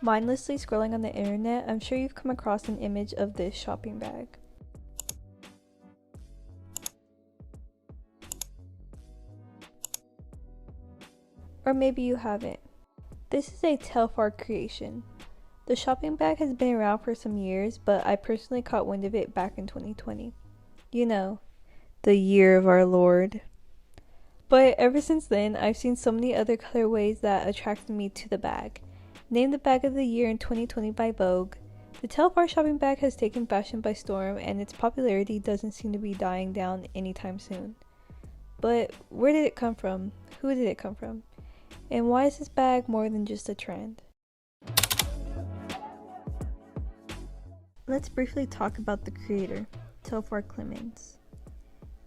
Mindlessly scrolling on the internet, I'm sure you've come across an image of this shopping bag. Or maybe you haven't. This is a Telfar creation. The shopping bag has been around for some years, but I personally caught wind of it back in 2020. You know, the year of our Lord. But ever since then, I've seen so many other colorways that attracted me to the bag. Named the bag of the year in 2020 by Vogue, the Telfar shopping bag has taken fashion by storm, and its popularity doesn't seem to be dying down anytime soon. But where did it come from? Who did it come from? And why is this bag more than just a trend? Let's briefly talk about the creator, Telfar Clemens.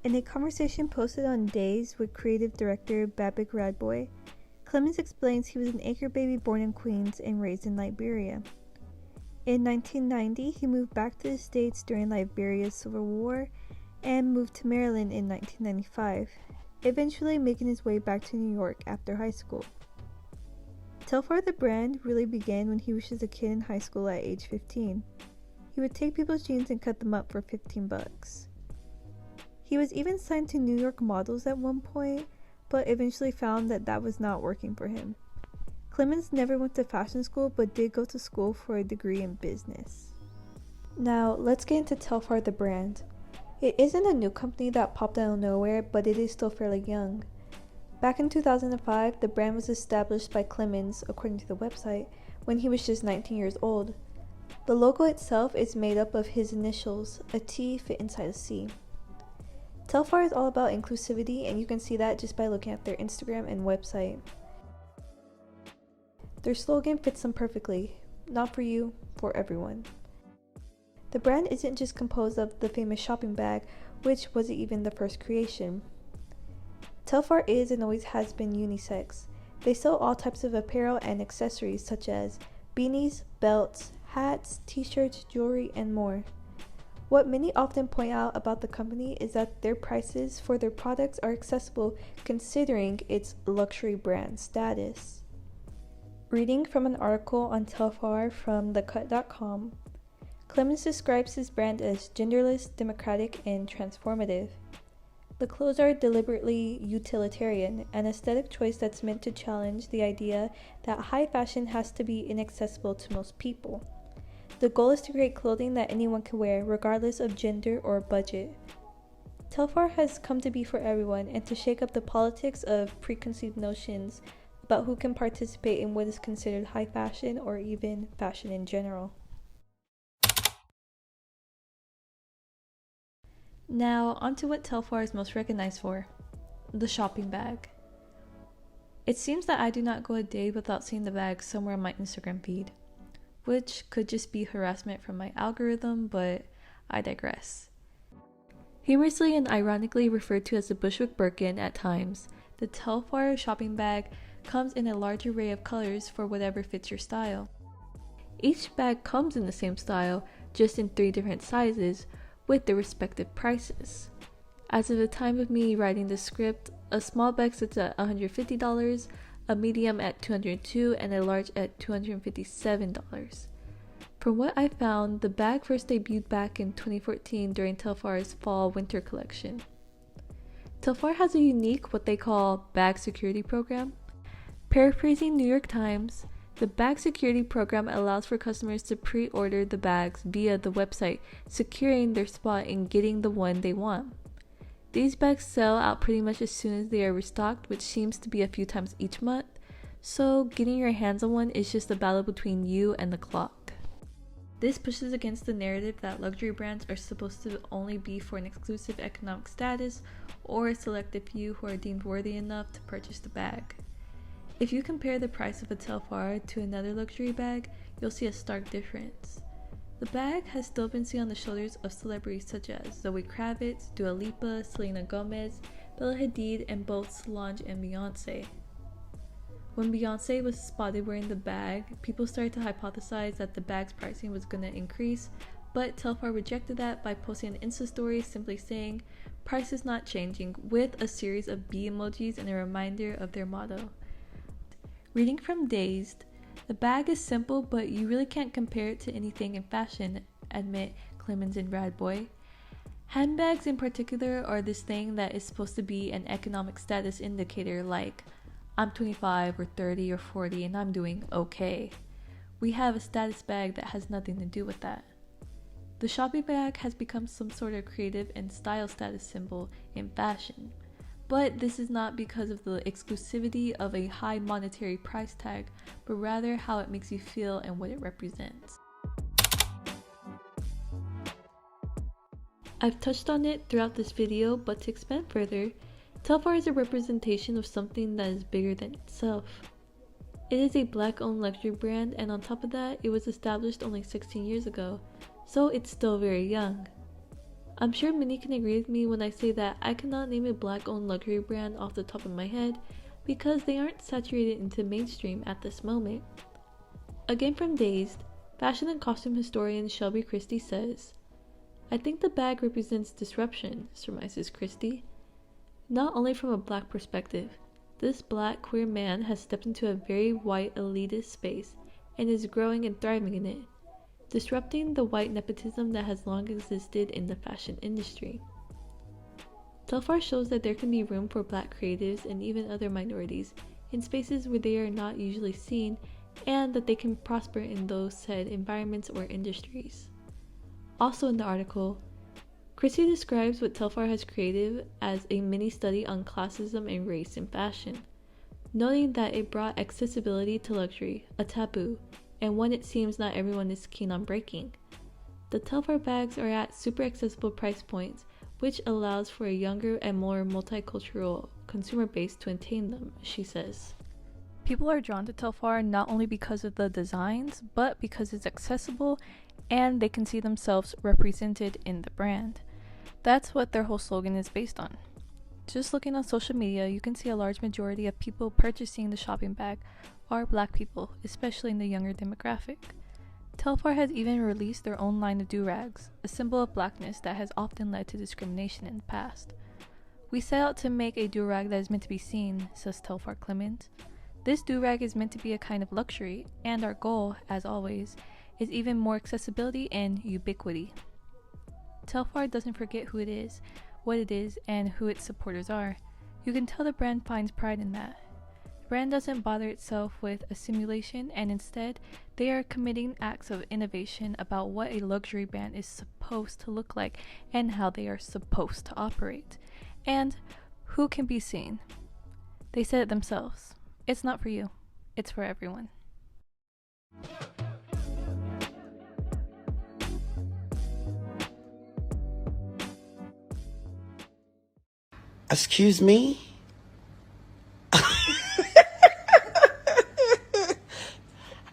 In a conversation posted on Days with creative director Babak Radboy, Clemens explains he was an anchor baby born in Queens and raised in Liberia. In 1990, he moved back to the States during Liberia's Civil War and moved to Maryland in 1995, eventually making his way back to New York after high school. Telfar the brand really began when he was just a kid in high school at age 15. He would take people's jeans and cut them up for $15. He was even signed to New York models at one point, but eventually found that that was not working for him. Clemens never went to fashion school, but did go to school for a degree in business. Now, let's get into Telfar the brand. It isn't a new company that popped out of nowhere, but it is still fairly young. Back in 2005, the brand was established by Clemens, according to the website, when he was just 19 years old. The logo itself is made up of his initials, a T fit inside a C. Telfar is all about inclusivity, and you can see that just by looking at their Instagram and website. Their slogan fits them perfectly, not for you, for everyone. The brand isn't just composed of the famous shopping bag, which wasn't even the first creation. Telfar is and always has been unisex. They sell all types of apparel and accessories such as beanies, belts, hats, t-shirts, jewelry, and more. What many often point out about the company is that their prices for their products are accessible considering its luxury brand status. Reading from an article on Telfar from thecut.com, Clemens describes his brand as genderless, democratic, and transformative. The clothes are deliberately utilitarian, an aesthetic choice that's meant to challenge the idea that high fashion has to be inaccessible to most people. The goal is to create clothing that anyone can wear, regardless of gender or budget. Telfar has come to be for everyone and to shake up the politics of preconceived notions about who can participate in what is considered high fashion or even fashion in general. Now, onto what Telfar is most recognized for, the shopping bag. It seems that I do not go a day without seeing the bag somewhere on my Instagram feed, which could just be harassment from my algorithm, but I digress. Humorously and ironically referred to as the Bushwick Birkin at times, the Telfar shopping bag comes in a large array of colors for whatever fits your style. Each bag comes in the same style, just in 3 different sizes, with their respective prices. As of the time of me writing the script, a small bag sits at $150, a medium at $202, and a large at $257. From what I found, the bag first debuted back in 2014 during Telfar's fall-winter collection. Telfar has a unique, what they call, bag security program. Paraphrasing New York Times, the bag security program allows for customers to pre-order the bags via the website, securing their spot and getting the one they want. These bags sell out pretty much as soon as they are restocked, which seems to be a few times each month, so getting your hands on one is just a battle between you and the clock. This pushes against the narrative that luxury brands are supposed to only be for an exclusive economic status or a selected few who are deemed worthy enough to purchase the bag. If you compare the price of a Telfar to another luxury bag, you'll see a stark difference. The bag has still been seen on the shoulders of celebrities such as Zoe Kravitz, Dua Lipa, Selena Gomez, Bella Hadid, and both Solange and Beyonce. When Beyonce was spotted wearing the bag, people started to hypothesize that the bag's pricing was going to increase, but Telfar rejected that by posting an Insta story simply saying, "Price is not changing," with a series of bee emojis and a reminder of their motto. Reading from Dazed, The bag is simple, but you really can't compare it to anything in fashion, admit Clemens and Radboy. Handbags in particular are this thing that is supposed to be an economic status indicator, like I'm 25 or 30 or 40 and I'm doing okay. We have a status bag that has nothing to do with that. The shopping bag has become some sort of creative and style status symbol in fashion, but this is not because of the exclusivity of a high monetary price tag, but rather how it makes you feel and what it represents. I've touched on it throughout this video, but to expand further, Telfar is a representation of something that is bigger than itself. It is a black-owned luxury brand, and on top of that, it was established only 16 years ago, so it's still very young. I'm sure many can agree with me when I say that I cannot name a black-owned luxury brand off the top of my head because they aren't saturated into mainstream at this moment. Again from Dazed, fashion and costume historian Shelby Christie says, "I think the bag represents disruption," surmises Christie. Not only from a black perspective, this black queer man has stepped into a very white elitist space and is growing and thriving in it, disrupting the white nepotism that has long existed in the fashion industry. Telfar shows that there can be room for black creatives and even other minorities in spaces where they are not usually seen, and that they can prosper in those said environments or industries. Also in the article, Christie describes what Telfar has created as a mini study on classism and race in fashion, noting that it brought accessibility to luxury, a taboo, and one it seems not everyone is keen on breaking. The Telfar bags are at super accessible price points, which allows for a younger and more multicultural consumer base to attain them, she says. People are drawn to Telfar not only because of the designs, but because it's accessible and they can see themselves represented in the brand. That's what their whole slogan is based on. Just looking on social media, you can see a large majority of people purchasing the shopping bag are black people, especially in the younger demographic. Telfar has even released their own line of do-rags, a symbol of blackness that has often led to discrimination in the past. "We set out to make a do-rag that is meant to be seen," says Telfar Clement. "This do-rag is meant to be a kind of luxury, and our goal, as always, is even more accessibility and ubiquity." Telfar doesn't forget who it is, what it is, and who its supporters are. You can tell the brand finds pride in that. The brand doesn't bother itself with a simulation, and instead, they are committing acts of innovation about what a luxury brand is supposed to look like and how they are supposed to operate, and who can be seen. They said it themselves. It's not for you. It's for everyone. Excuse me?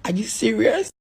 Are you serious?